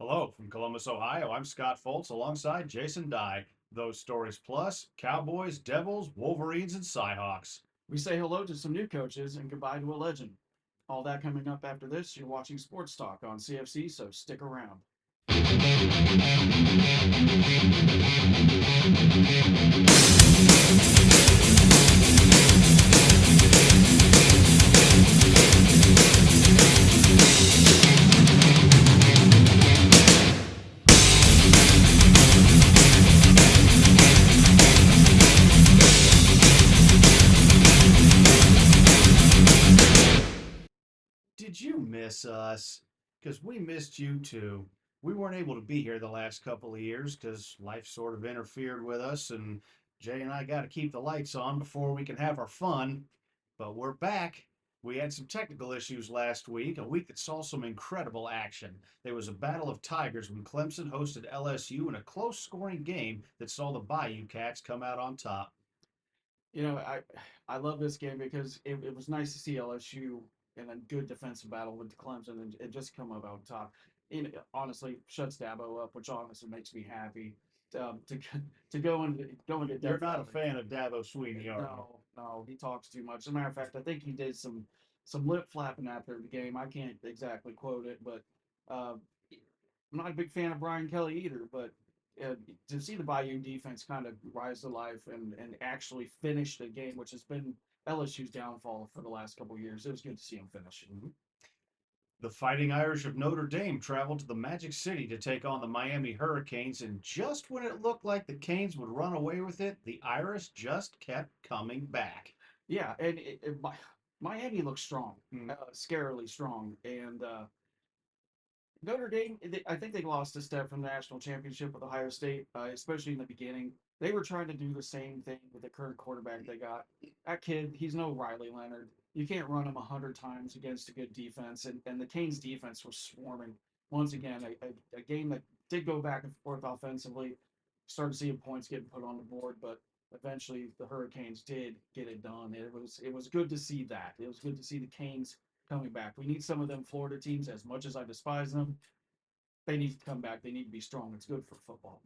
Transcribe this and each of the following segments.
Hello from Columbus, Ohio. I'm Scott Foltz alongside Jason Dye. Those stories plus Cowboys, Devils, Wolverines, and Cyhawks. We say hello to some new coaches and goodbye to a legend. All that coming up after this. You're watching Sports Talk on CFC, so stick around. Did you miss us? Because we missed you too. We weren't able to be here the last couple of years because life sort of interfered with us, and Jay and I got to keep the lights on before we can have our fun. But we're back. We had some technical issues last week, a week that saw some incredible action. There was a battle of tigers when Clemson hosted LSU in a close scoring game that saw the Bayou Cats come out on top. You know, I love this game because it was nice to see LSU in a good defensive battle with Clemson and just come up on top. It honestly shuts Dabo up, which honestly makes me happy to to go into You're depth not a about it. fan of Dabo Sweeney, are you? No, he talks too much. As a matter of fact, I think he did some lip flapping after the game. I can't exactly quote it, but uh, I'm not a big fan of Brian Kelly either. But uh, to see the Bayou defense kind of rise to life and actually finish the game, which has been LSU's downfall for the last couple of years, it was good to see him finish. Mhm. The Fighting Irish of Notre Dame traveled to the Magic City to take on the Miami Hurricanes, and just when it looked like the Canes would run away with it, the Irish just kept coming back. Yeah, and Miami looks strong, Mm. scarily strong, and Notre Dame, I think they lost a step from the national championship with Ohio State, especially in the beginning. They were trying to do the same thing with the current quarterback they got. That kid, he's no Riley Leonard. You can't run him 100 times against a good defense, and the Canes' defense was swarming. Once again, a game that did go back and forth offensively. Started seeing points getting put on the board, but eventually the Hurricanes did get it done. It was good to see that. It was good to see the Canes coming back. We need some of them Florida teams, as much as I despise them, they need to come back. They need to be strong. It's good for football.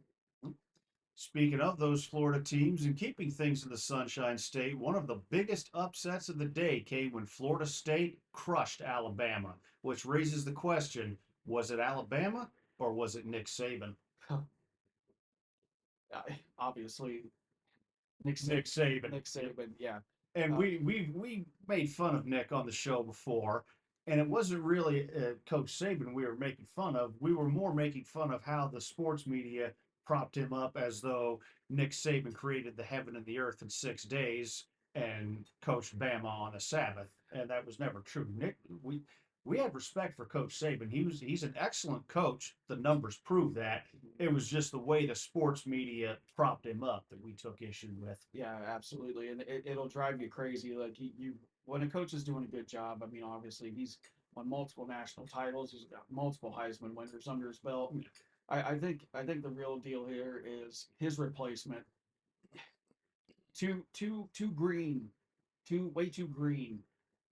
Speaking of those Florida teams and keeping things in the Sunshine State, one of the biggest upsets of the day came when Florida State crushed Alabama, which raises the question, was it Alabama or was it Nick Saban? Obviously, Nick Saban. Nick Saban. Nick Saban, yeah. And Uh, we made fun of Nick on the show before, and it wasn't really Coach Saban we were making fun of. We were more making fun of how the sports media propped him up as though Nick Saban created the heaven and the earth in 6 days and coached Bama on a Sabbath, and that was never true. Nick, we had respect for Coach Saban. He's an excellent coach. The numbers prove that. It was just the way the sports media propped him up that we took issue with. yeah, absolutely, and it'll drive you crazy. Like you, when a coach is doing a good job, I mean, obviously he's won multiple national titles. He's got multiple Heisman winners under his belt. I think the real deal here is his replacement. Too green, too way too green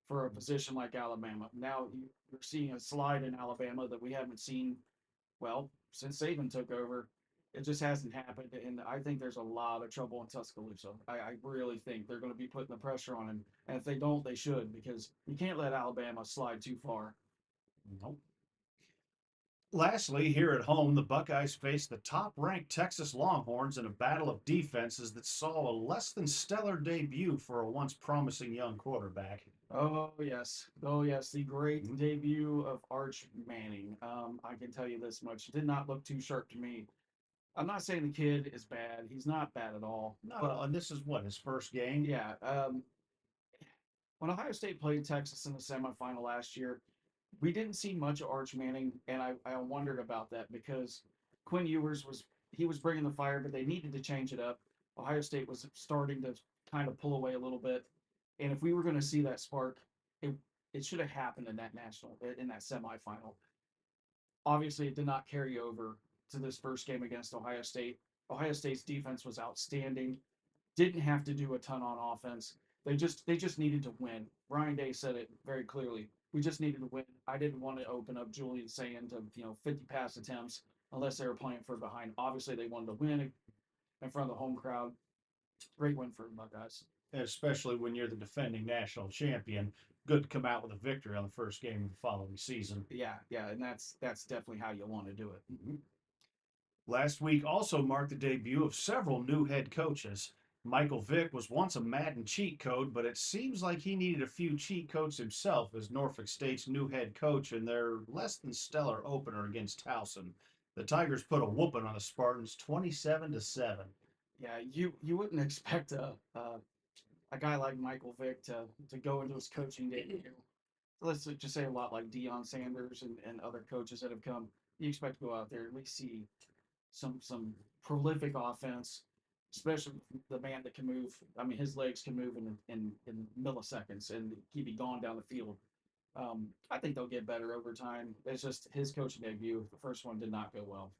for a position like Alabama. Now you're seeing a slide in Alabama that we haven't seen, well, since Saban took over. It just hasn't happened, and I think there's a lot of trouble in Tuscaloosa. I really think they're going to be putting the pressure on him, and if they don't, they should, because you can't let Alabama slide too far. Nope. Lastly, here at home, the Buckeyes faced the top ranked Texas Longhorns in a battle of defenses that saw a less than stellar debut for a once promising young quarterback. Oh yes, the great Mhm. debut of Arch Manning. I can tell you this much: did not look too sharp to me. I'm not saying the kid is bad; he's not bad at all. Not But all, and this is what his first game. yeah, when Ohio State played Texas in the semifinal last year, we didn't see much of Arch Manning, and I wondered about that because Quinn Ewers was bringing the fire, but they needed to change it up. Ohio State was starting to kind of pull away a little bit, and if we were going to see that spark, it it should have happened in that semifinal. Obviously, it did not carry over to this first game against Ohio State. Ohio State's defense was outstanding. Didn't have to do a ton on offense. They just needed to win. Brian Day said it very clearly. We just needed to win. I didn't want to open up Julian saying to 50 pass attempts unless they were playing for behind. Obviously, they wanted to win in front of the home crowd. Great win for the Buckeyes. And especially when you're the defending national champion, good to come out with a victory on the first game of the following season. Yeah, yeah, and that's definitely how you want to do it. Last week also marked the debut of several new head coaches. Michael Vick was once a Madden cheat code, but it seems like he needed a few cheat codes himself as Norfolk State's new head coach in their less than stellar opener against Towson. The Tigers put a whooping on the Spartans 27-7. Yeah, you wouldn't expect a guy like Michael Vick to go into his coaching debut. Let's just say a lot like Deion Sanders and other coaches that have come. You expect to go out there and at least see some prolific offense, especially the man that can move. I mean, his legs can move in milliseconds and he'd be gone down the field. I think they'll get better over time. It's just his coaching debut. The first one did not go well.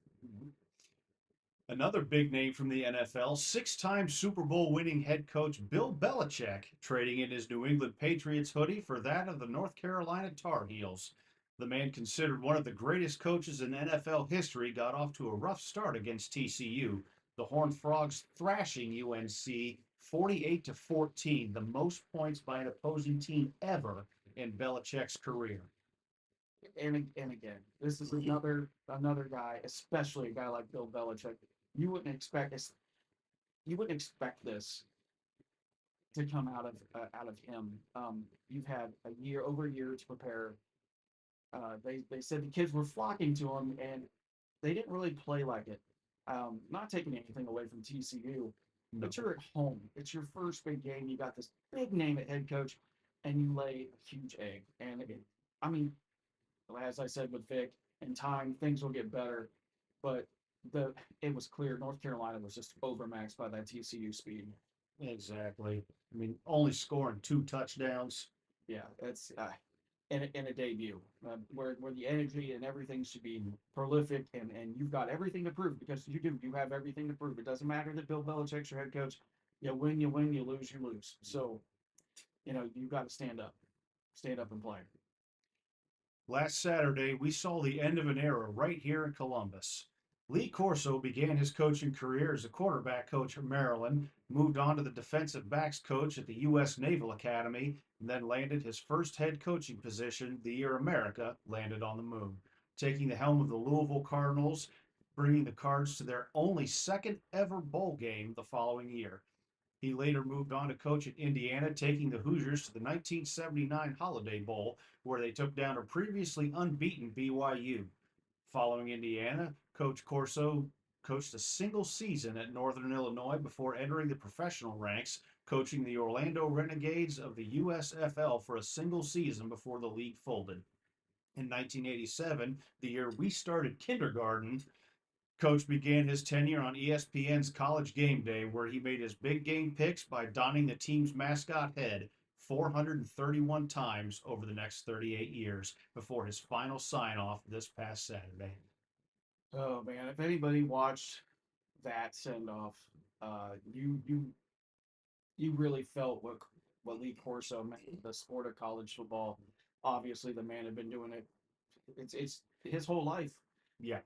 Another big name from the NFL, six-time Super Bowl winning head coach Bill Belichick, trading in his New England Patriots hoodie for that of the North Carolina Tar Heels. The man, considered one of the greatest coaches in NFL history, got off to a rough start against TCU. The Horned Frogs thrashing UNC 48-14, the most points by an opposing team ever in Belichick's career. And again, this is another guy, especially a guy like Bill Belichick. You wouldn't expect this. You wouldn't expect this to come out of him. You've had over a year to prepare. They said the kids were flocking to him, and they didn't really play like it. Not taking anything away from TCU, No. but you're at home. It's your first big game. You got this big name at head coach, and you lay a huge egg. And I mean, as I said with Vic, in time things will get better. But it was clear North Carolina was just overmatched by that TCU speed. Exactly. I mean, only scoring 2 touchdowns. Yeah, it's in a debut where the energy and everything should be prolific and you've got everything to prove because you have everything to prove. It doesn't matter that Bill Belichick's your head coach. You win, you win, you lose, you lose. So you've got to stand up and play. Last Saturday, we saw the end of an era right here in Columbus. Lee Corso began his coaching career as a quarterback coach at Maryland, moved on to the defensive backs coach at the U.S. Naval Academy, and then landed his first head coaching position the year America landed on the moon, taking the helm of the Louisville Cardinals, bringing the Cards to their only second ever bowl game the following year. He later moved on to coach at Indiana, taking the Hoosiers to the 1979 Holiday Bowl, where they took down a previously unbeaten BYU. Following Indiana, Coach Corso coached a single season at Northern Illinois before entering the professional ranks, coaching the Orlando Renegades of the USFL for a single season before the league folded. In 1987, the year we started kindergarten, Coach began his tenure on ESPN's College Game Day, where he made his big game picks by donning the team's mascot head 431 times over the next 38 years before his final sign off this past Saturday. Oh man, if anybody watched that send off, you really felt what Lee Corso meant to the sport of college football. Obviously, the man had been doing it. It's his whole life. Yeah,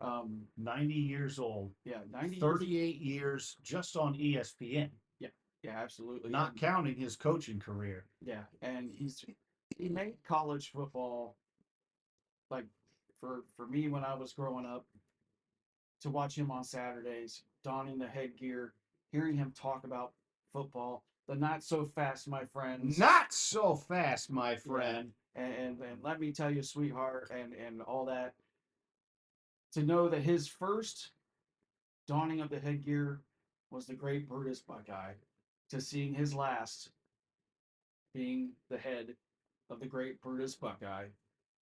90 years old. Yeah, 90 38 years just on ESPN. Yeah, absolutely. Not counting his coaching career. Yeah, and he made college football like for me when I was growing up to watch him on Saturdays, donning the headgear, hearing him talk about football, the not so fast, my friends. Not so fast, my friend. Yeah. And let me tell you, sweetheart, and all that. To know that his first donning of the headgear was the great Brutus Buckeye, to seeing his last being the head of the great Brutus Buckeye,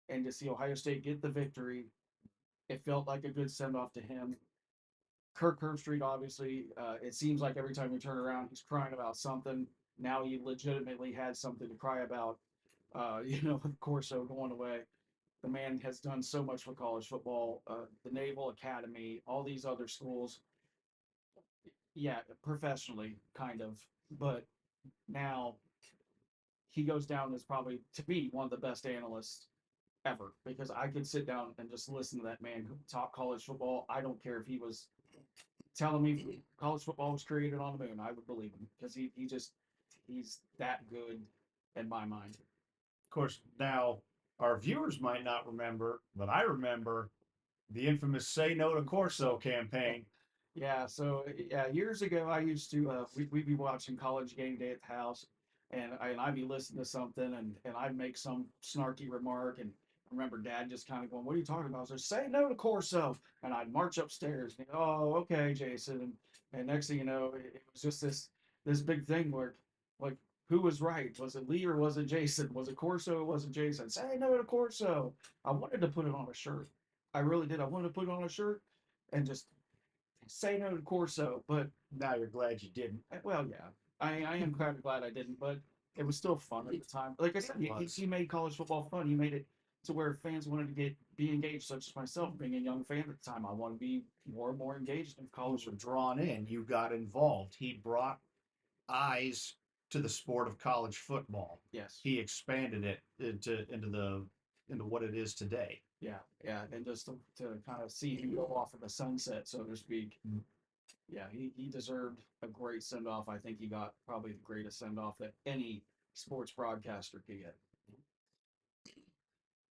and to see Ohio State get the victory, it felt like a good send off to him. Kirk Herbstreit, obviously, it seems like every time we turn around, he's crying about something. Now he legitimately had something to cry about. Of course, so going away. The man has done so much for college football, the Naval Academy, all these other schools. Yeah, professionally, kind of. But now he goes down as probably, to me, one of the best analysts ever, because I could sit down and just listen to that man talk college football. I don't care if he was telling me college football was created on the moon. I would believe him because he's that good in my mind. Of course, now our viewers might not remember, but I remember the infamous "Say No to Corso" campaign. Yeah, so yeah, years ago I used to we'd be watching College Game Day at the house, and I'd be listening to something, and I'd make some snarky remark, and I remember Dad just kind of going, "What are you talking about?" So say no to Corso, and I'd march upstairs. And, oh, okay, Jason, and next thing you know, it was just this big thing where like who was right? Was it Lee or was it Jason? Was it Corso or was it Jason? Say no to Corso. I wanted to put it on a shirt. I really did. I wanted to put it on a shirt and just say no to Corso, but Now you're glad you didn't. well, yeah, I am kind of glad I didn't, but it was still fun at the time. Like I said, he made college football fun. He made it to where fans wanted to be engaged, such as myself, being a young fan at the time. I want to be more and more engaged in college You were football. drawn in. You got involved. He brought eyes to the sport of college football. Yes, He expanded it into what it is today. yeah, yeah, and just to kind of see him go off in the sunset, so to speak. Yeah, he deserved a great send off. I think he got probably the greatest send off that any sports broadcaster could get.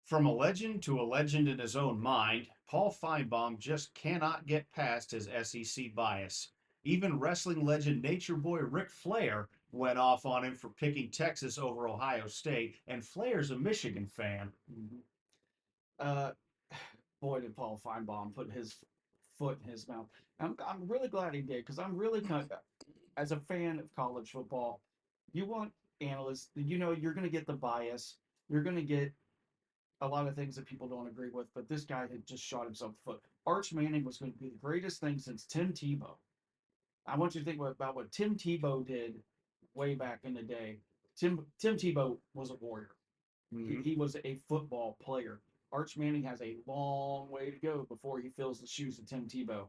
From a legend to a legend in his own mind, Paul Feinbaum just cannot get past his SEC bias. Even wrestling legend Nature Boy Ric Flair went off on him for picking Texas over Ohio State, and Flair's a Michigan fan. Mhm. Uh, Boy, did Paul Feinbaum put his foot in his mouth. I'm really glad he did because I'm really kind of, as a fan of college football, you want analysts, you know, you're going to get the bias. You're going to get a lot of things that people don't agree with, but this guy had just shot himself in the foot. Arch Manning was going to be the greatest thing since Tim Tebow. I want you to think about what Tim Tebow did way back in the day. Tim Tebow was a warrior. Mm-hmm. He was a football player. Arch Manning has a long way to go before he fills the shoes of Tim Tebow.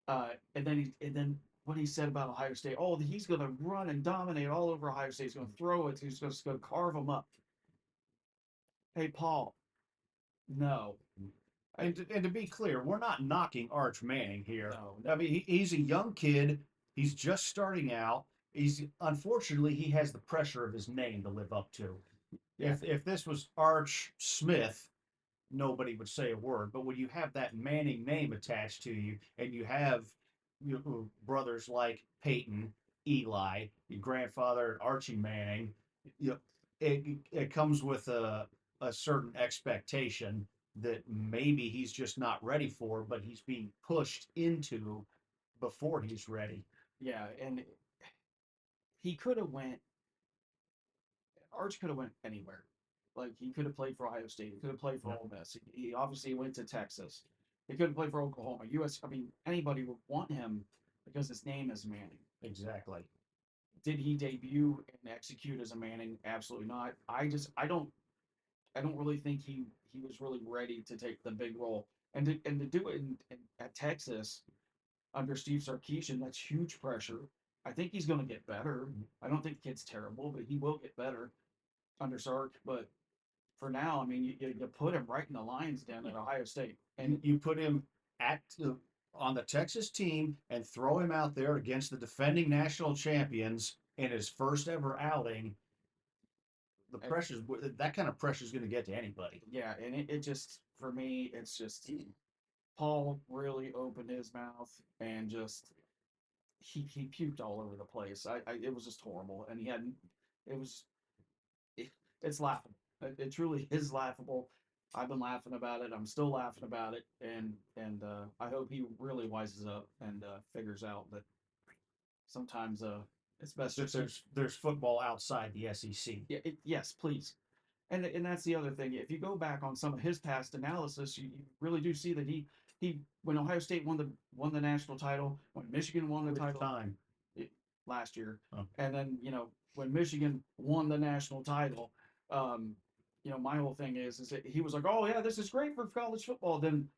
And then what he said about Ohio State, oh, he's going to run and dominate all over Ohio State. He's going to throw it. He's going to carve them up. Hey, Paul, no. And to be clear, we're not knocking Arch Manning here. No. I mean, he's a young kid. He's just starting out. He's unfortunately he has the pressure of his name to live up to. Yeah. If this was Arch Smith, nobody would say a word. But when you have that Manning name attached to you, and you have brothers like Peyton, Eli, your grandfather Archie Manning, you know, it comes with a certain expectation that maybe he's just not ready for, but he's being pushed into before he's ready. Yeah, and he could have went. Arch could have went anywhere. Like he could have played for Ohio State. He could have played for Yeah. Ole Miss. He obviously went to Texas. He could have played for Oklahoma. U.S. I mean, anybody would want him because his name is Manning. Exactly. Did he debut and execute as a Manning? Absolutely not. I don't really think he was really ready to take the big role and to do it at Texas under Steve Sarkisian. That's huge pressure. I think he's going to get better. I don't think the kid's terrible, but he will get better under Sark. But for now, I mean, you put him right in the Lions Den at Ohio State, And and you put him at on the Texas team and throw him out there against the defending national champions in his first ever outing. The and pressures that kind of pressure is going to get to anybody. yeah, and it just for me, it's just Paul really opened his mouth and just he puked all over the place. It was just horrible, and he had it was it, it's laughable. It truly is laughable. I've been laughing about it. I'm still laughing about it, and I hope he really wises up and figures out that sometimes it's best That just to there's football outside the SEC. yeah yes please. And that's the other thing. If you go back on some of his past analysis, you really do see that he when Ohio State won the national title, when Michigan won the Which title time? it, last year, Oh. and then when Michigan won the national title, um, my whole thing is that he was like, oh yeah, this is great for college football. Then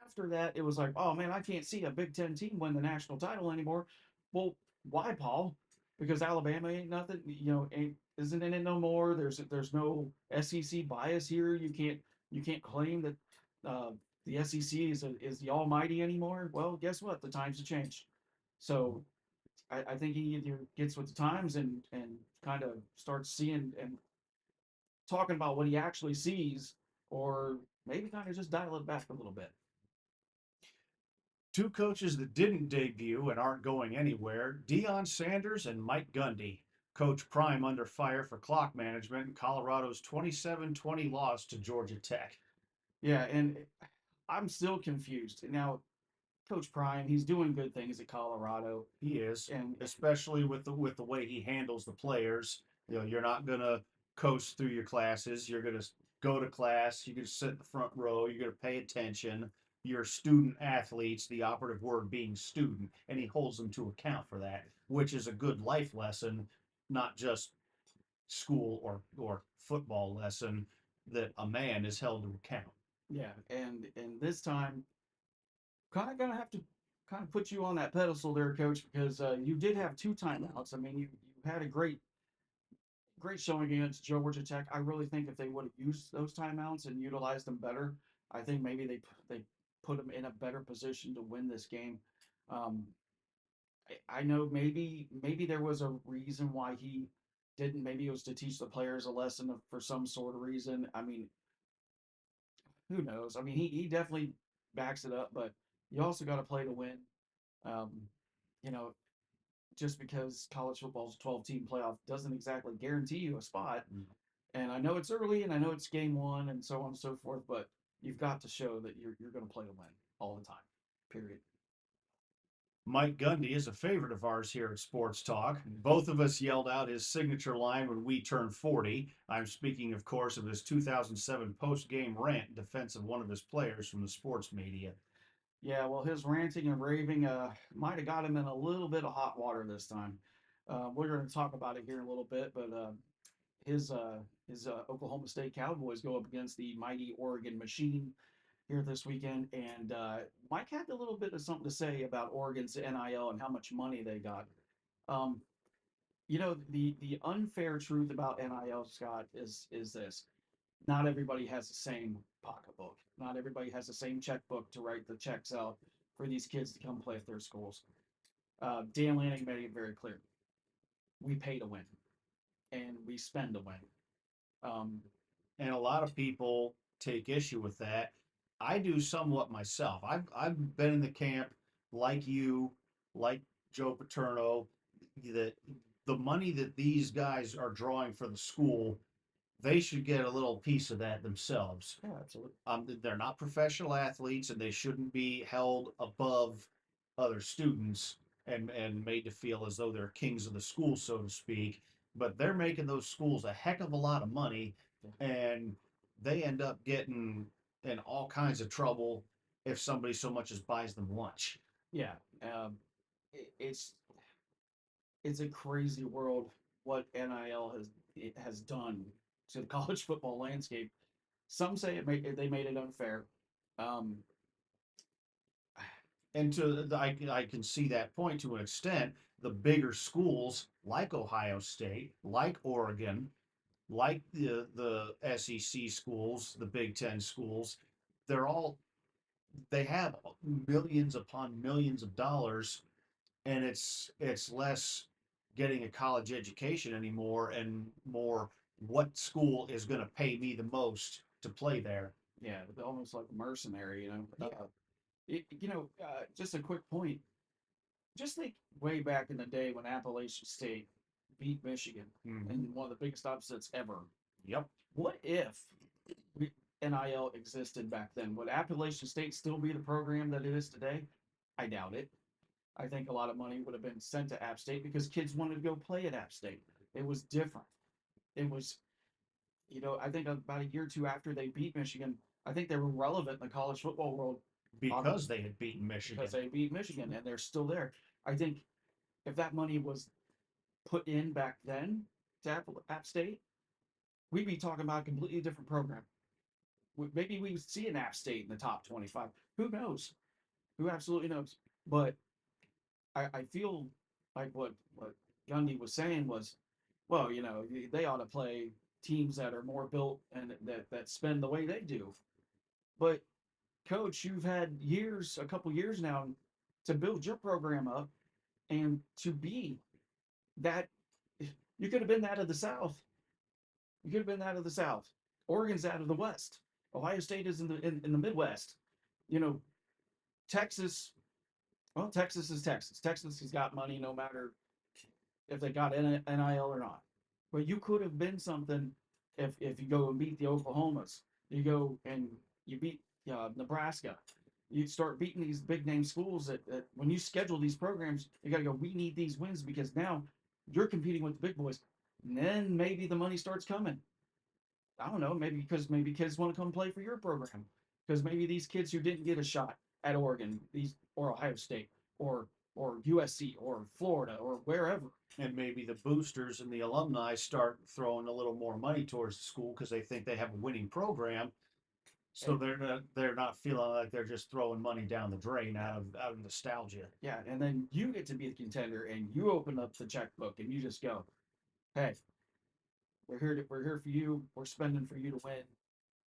after that, it was like, oh man, I can't see a Big Ten team win the national title anymore. Well, why, Paul? Because Alabama ain't nothing, isn't in it no more. There's no SEC bias here. you can't claim that the SEC is the almighty anymore. Well, guess what? The times have changed. So I think he either gets with the times and kind of starts seeing and talking about what he actually sees, or maybe kind of just dial it back a little bit. Two coaches that didn't debut and aren't going anywhere, Deion Sanders and Mike Gundy. Coach Prime under fire for clock management in Colorado's 27-20 loss to Georgia Tech. Yeah, and I'm still confused. Now, Coach Prime, he's doing good things at Colorado, He is, and especially with the way he handles the players. You know, you're not gonna coast through your classes. You're gonna go to class. You're gonna sit in the front row. You're gonna pay attention. You're student athletes, the operative word being student, and he holds them to account for that, which is a good life lesson, not just school or football lesson that a man is held to account. yeah, and this time, kind of gonna have to kind of put you on that pedestal there, Coach, because you did have two timeouts. I mean, you had a great showing against Georgia Tech. I really think if they would have used those timeouts and utilized them better, I think maybe they put them in a better position to win this game. Um, I know maybe there was a reason why he didn't. Maybe it was to teach the players a lesson for some sort of reason. I mean, who knows? I mean, he definitely backs it up, but you also got to play to win. Um, you know, just because college football's 12-team playoff doesn't exactly guarantee you a spot. And I know it's early, and I know it's game one, and so on and so forth. But you've got to show that you're going to play to win all the time. Period. Mike Gundy is a favorite of ours here at Sports Talk. Both of us yelled out his signature line when we turned 40. I'm speaking, of course, of his 2007 post game rant in defense of one of his players from the sports media. Yeah, well, his ranting and raving might have got him in a little bit of hot water this time. We're going to talk about it here in a little bit, but his Oklahoma State Cowboys go up against the mighty Oregon Machine here this weekend, and Mike had a little bit of something to say about Oregon's NIL and how much money they got. Um, the unfair truth about NIL, Scott, is this: not everybody has the same pocketbook. Not everybody has the same checkbook to write the checks out for these kids to come play at their schools. Dan Lanning made it very clear: we pay to win, and we spend to win. Um, And a lot of people take issue with that. I do somewhat myself. I've been in the camp like you, like Joe Paterno, that the money that these guys are drawing for the school, they should get a little piece of that themselves. yeah, absolutely. They're not professional athletes and they shouldn't be held above other students and made to feel as though they're kings of the school, so to speak. But they're making those schools a heck of a lot of money, and they end up getting in all kinds of trouble if somebody so much as buys them lunch. Yeah, um, it's a crazy world what NIL has done to the college football landscape. Some say they made it unfair. Um, And I can see that point to an extent. The bigger schools like Ohio State, like Oregon, like the SEC schools, the Big Ten schools, they're all they have millions upon millions of dollars, and it's less getting a college education anymore and more what school is going to pay me the most to play there. yeah, almost like a mercenary, you know. Yeah. Just a quick point. Just think way back in the day when Appalachian State beat Michigan Mm-hmm. in one of the biggest upsets ever. Yep. What if we, NIL existed back then? Would Appalachian State still be the program that it is today? I doubt it. I think a lot of money would have been sent to App State because kids wanted to go play at App State. It was different. It was, I think about a year or two after they beat Michigan, I think they were relevant in the college football world Because they had beaten Michigan. because they beat Michigan and they're still there. I think if that money was put in back then to App State, we'd be talking about a completely different program. Maybe we would see an App State in the top 25. Who knows? Who absolutely knows? But I feel like what Gundy was saying was, well, they ought to play teams that are more built and that spend the way they do. But coach, you've had years, a couple years now, to build your program up and to be that. You could have been that of the South. You could have been that of the South. Oregon's out of the West. Ohio State is in the Midwest. You know, Texas. Well, Texas is Texas. Texas has got money no matter if they got NIL or not. But you could have been something if you go and beat the Oklahomas. You go and you beat Nebraska. You start beating these big name schools that when you schedule these programs, you got to go, we need these wins because now you're competing with the big boys. And then maybe the money starts coming. I don't know, maybe kids want to come play for your program. Because maybe these kids who didn't get a shot at Oregon, these or Ohio State or USC or Florida or wherever. And maybe the boosters and the alumni start throwing a little more money towards the school because they think they have a winning program. So they're not feeling like they're just throwing money down the drain out of nostalgia. Yeah, and then you get to be the contender and you open up the checkbook and you just go, hey, we're here for you. We're spending for you to win.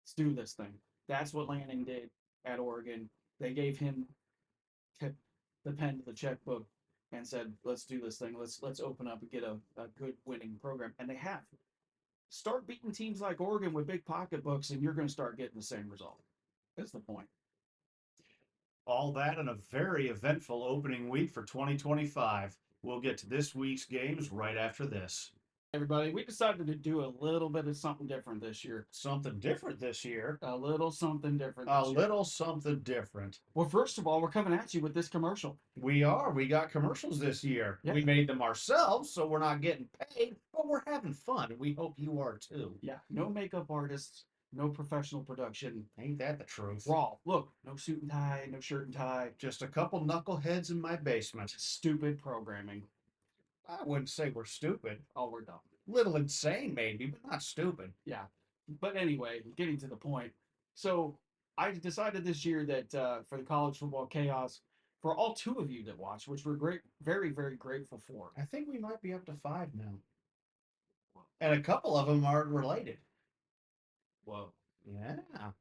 Let's do this thing. That's what Lanning did at Oregon. They gave him the pen to the checkbook and said, let's do this thing. Let's open up and get a good winning program. And they have. Start beating teams like Oregon with big pocketbooks, and you're going to start getting the same result. That's the point. All that in a very eventful opening week for 2025. We'll get to this week's games right after this. Everybody, we decided to do a little bit of something different this year. Something different this year. A little something different. A little something different. Well, first of all, we're coming at you with this commercial. We are. We got commercials this year. Yeah. We made them ourselves, so we're not getting paid, but we're having fun. We hope you are too. Yeah. No makeup artists, no professional production. Ain't that the truth? Raw. Look, no suit and tie, no shirt and tie. Just a couple knuckleheads in my basement. Stupid programming. I wouldn't say we're stupid. Oh, we're dumb. Little insane, maybe, but not stupid. Yeah. But anyway, getting to the point. So I decided this year that for the college football chaos, for all two of you that watch, which we're very, very grateful for. I think we might be up to 5 now. And a couple of them are related. Whoa. Yeah.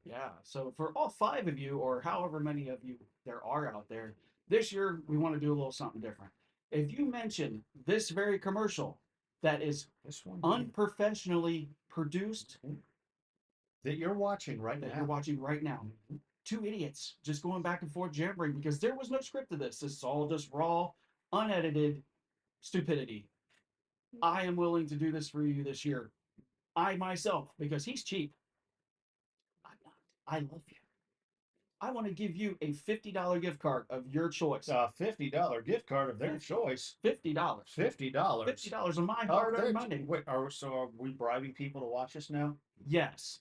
Yeah. So for all 5 of you, or however many of you there are out there, this year we want to do a little something different. If you mention this very commercial that is This one unprofessionally produced that you're watching right that now. you're watching right now, 2 idiots just going back and forth jabbering because there was no script to this. This is all just raw, unedited stupidity. I am willing to do this for you this year. I myself, because he's cheap. I'm not. I love you. I want to give you a $50 gift card of your choice. A $50 gift card of their choice. $50. $50. $50 of my hard-earned money. Wait, are we bribing people to watch us now? Yes.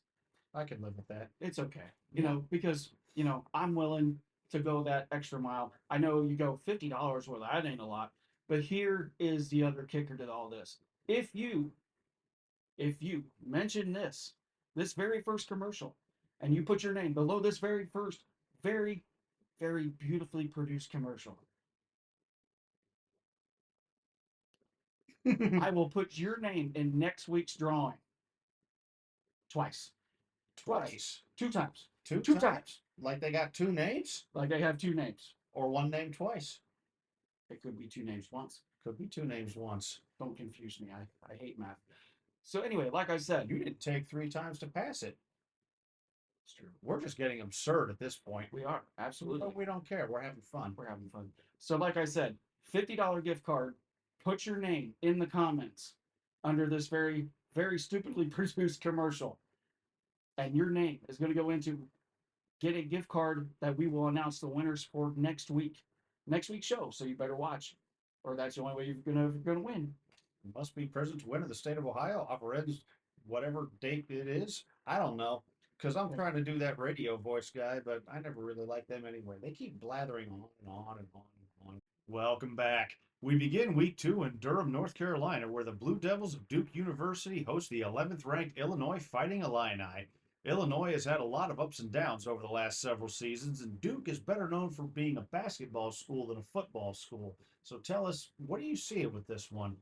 I can live with that. It's okay. You know, because, I'm willing to go that extra mile. I know you go $50, well, that ain't a lot. But here is the other kicker to all this. If you mention this very first commercial, and you put your name below this very first, very, very beautifully produced commercial, I will put your name in next week's drawing. Twice. 2 times. Two Two times? times. Like they got 2 names? Like I have 2 names. Or 1 name twice? It could be 2 names once. Could be 2 names once. Don't confuse me. I hate math. So anyway, like I said, You didn't take 3 times to pass it. it's true. We're just getting absurd at this point. We are. Absolutely. But we don't care. We're having fun. We're having fun. So like I said, $50 gift card. Put your name in the comments under this very, very stupidly produced commercial. And your name is going to go into get a gift card that we will announce the winners for next week's show. So you better watch, or that's the only way you're gonna win. It must be present to win in the state of Ohio. Operates whatever date it is. I don't know. Because I'm trying to do that radio voice guy, but I never really like them anyway. They keep blathering on and on and on and on. Welcome back. We begin week 2 in Durham, North Carolina, where the Blue Devils of Duke University host the 11th ranked Illinois Fighting Illini. Illinois has had a lot of ups and downs over the last several seasons, and Duke is better known for being a basketball school than a football school. So tell us, what do you see with this one?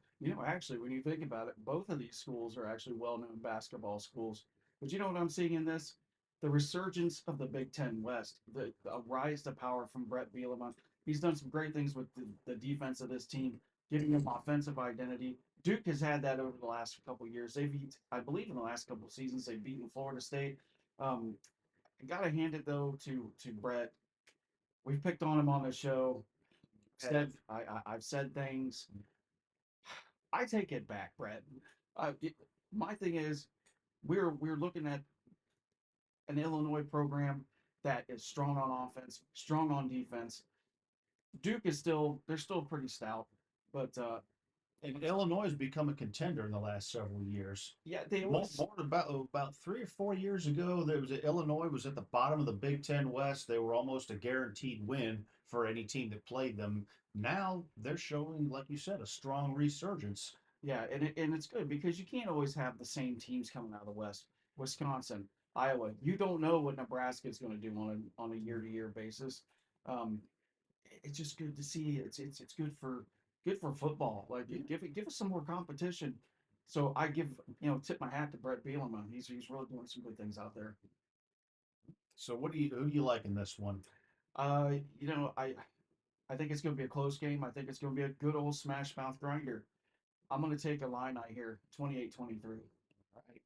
Actually, when you think about it, both of these schools are actually well-known basketball schools. But you know what I'm seeing in this? The resurgence of the Big Ten West, the rise to power from Brett Bielema. He's done some great things with the defense of this team, giving them offensive identity. Duke has had that over the last couple of years. They've, I believe, in the last couple of seasons, they've beaten Florida State. Um, I gotta hand it though to Brett. We've picked on him on the show. I've said things. I take it back, Brett. My thing is, we're looking at an Illinois program that is strong on offense, strong on defense. Duke is still they're still pretty stout, but And Illinois has become a contender in the last several years. yeah, they More, always more than about 3 or 4 years ago, Illinois was at the bottom of the Big Ten West. They were almost a guaranteed win for any team that played them. Now they're showing, like you said, a strong resurgence. yeah, and it's good because you can't always have the same teams coming out of the West. Wisconsin, Iowa, you don't know what Nebraska is going to do on a year to year basis. Um, it's just good to see. It's good for football. Like give us some more competition. So I give tip my hat to Brett Bielema. He's really doing some good things out there. So who do you like in this one? Uh, you know I think it's going to be a close game. I think it's going to be a good old smash mouth grinder. I'm going to take a line out here, 28-23. Right.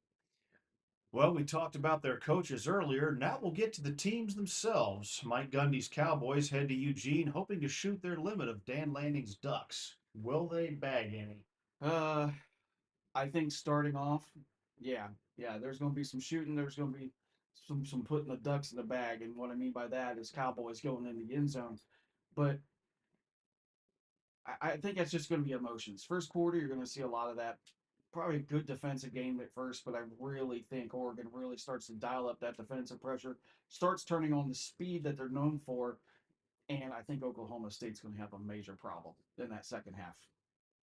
Well, we talked about their coaches earlier. Now we'll get to the teams themselves. Mike Gundy's Cowboys head to Eugene, hoping to shoot their limit of Dan Lanning's Ducks. Will they bag any? Uh, I think starting off, yeah, yeah, there's going to be some shooting. There's going to be some putting the ducks in the bag, and what I mean by that is Cowboys going in the end zone. But I think that's just going to be emotions. First quarter, you're going to see a lot of that. Probably a good defensive game at first, but I really think Oregon really starts to dial up that defensive pressure, starts turning on the speed that they're known for, and I think Oklahoma State's going to have a major problem in that second half.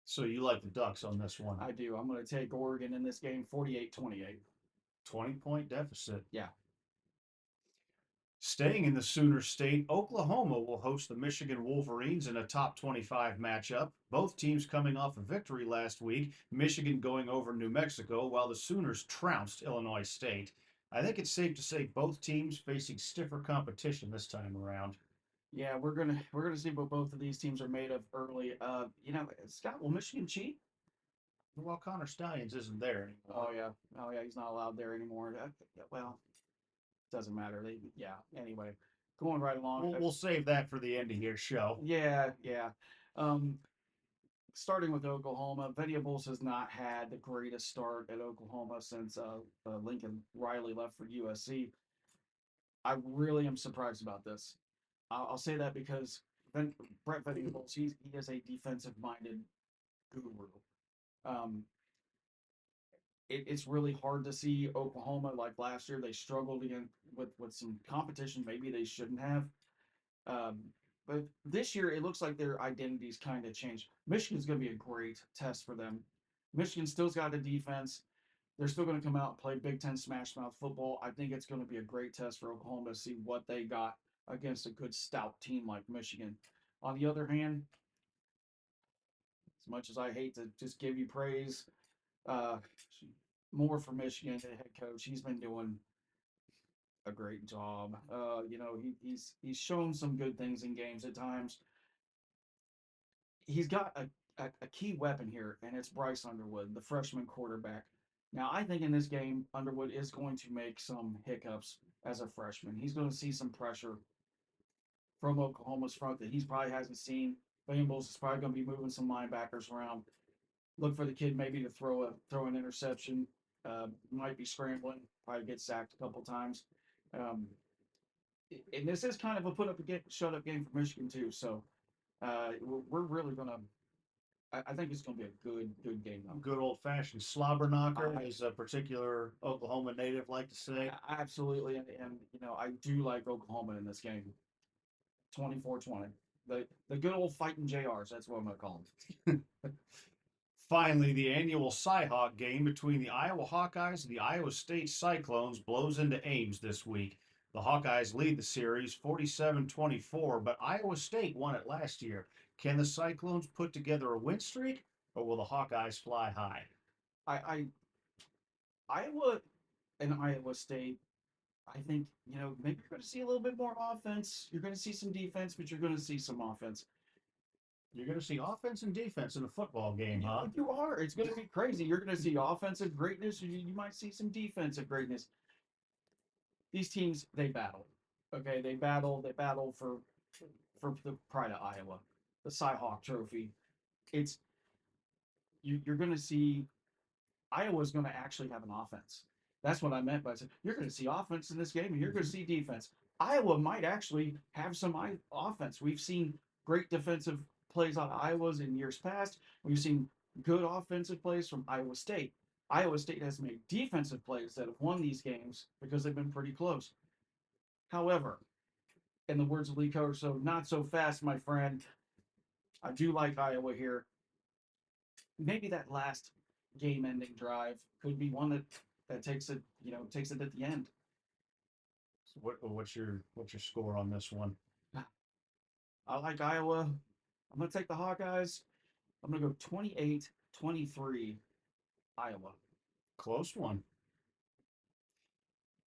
So you like the Ducks on this one? I do. I'm going to take Oregon in this game 48-28. 20-point deficit. Yeah. Staying in the Sooner State, Oklahoma will host the Michigan Wolverines in a top 25 matchup. Both teams coming off a victory last week, Michigan going over New Mexico, while the Sooners trounced Illinois State. I think it's safe to say both teams facing stiffer competition this time around. Yeah, we're gonna see what both of these teams are made of early. Scott, will Michigan cheat? Well, Connor Stallions isn't there anymore. Oh yeah, he's not allowed there anymore. Well, doesn't matter. Anyway, going right along. We'll save that for the end of your show. Yeah. Um, Starting with Oklahoma, Venables has not had the greatest start at Oklahoma since Lincoln Riley left for USC. I really am surprised about this. I'll say that because Brett Venables, he is a defensive minded guru. Um, it's really hard to see Oklahoma like last year. They struggled again with some competition. Maybe they shouldn't have. Um, but this year, it looks like their identities kind of changed. Michigan's going to be a great test for them. Michigan still's got a defense. They're still going to come out and play Big Ten smash mouth football. I think it's going to be a great test for Oklahoma to see what they got against a good stout team like Michigan. On the other hand, as much as I hate to just give you praise, uh, more for Michigan, the head coach. He's been doing a great job. He's shown some good things in games at times. He's got a key weapon here, and it's Bryce Underwood, the freshman quarterback. Now, I think in this game, Underwood is going to make some hiccups as a freshman. He's going to see some pressure from Oklahoma's front that he probably hasn't seen. Venables is probably going to be moving some linebackers around. Look for the kid maybe to throw an interception. Might be scrambling. Probably get sacked a couple times. Um, and this is kind of a put up a shut up game for Michigan too. So we're really gonna. I think it's gonna be a good game though. Good old fashioned slobber knocker, as a particular Oklahoma native like to say. Absolutely, and I do like Oklahoma in this game. 24-20. The good old fighting JRs. That's what I'm gonna call them. Finally, the annual Cyhawk game between the Iowa Hawkeyes and the Iowa State Cyclones blows into Ames this week. The Hawkeyes lead the series 47-24, but Iowa State won it last year. Can the Cyclones put together a win streak, or will the Hawkeyes fly high? I Iowa and Iowa State, I think, maybe you're going to see a little bit more offense. You're going to see some defense, but you're going to see some offense. You're going to see offense and defense in a football game, huh? You are. It's going to be crazy. You're going to see offensive greatness. You might see some defensive greatness. These teams, they battle. Okay, they battle for the pride of Iowa, the Cyhawk Trophy. It's you're going to see Iowa's going to actually have an offense. That's what I meant by saying you're going to see offense in this game, and you're going to see defense. Iowa might actually have some offense. We've seen great defensive plays on Iowa's in years past. We've seen good offensive plays from Iowa State. Iowa State has made defensive plays that have won these games because they've been pretty close. However, in the words of Lee Corso, not so fast, my friend. I do like Iowa here. Maybe that last game-ending drive could be one that takes it, takes it at the end. So what's your score on this one? I like Iowa. I'm going to take the Hawkeyes. I'm going to go 28-23 Iowa. Close one.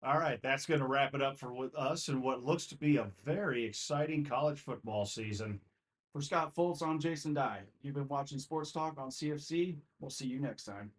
All right, that's going to wrap it up for us and what looks to be a very exciting college football season. For Scott Foltz, I'm Jason Dye. You've been watching Sports Talk on CFC. We'll see you next time.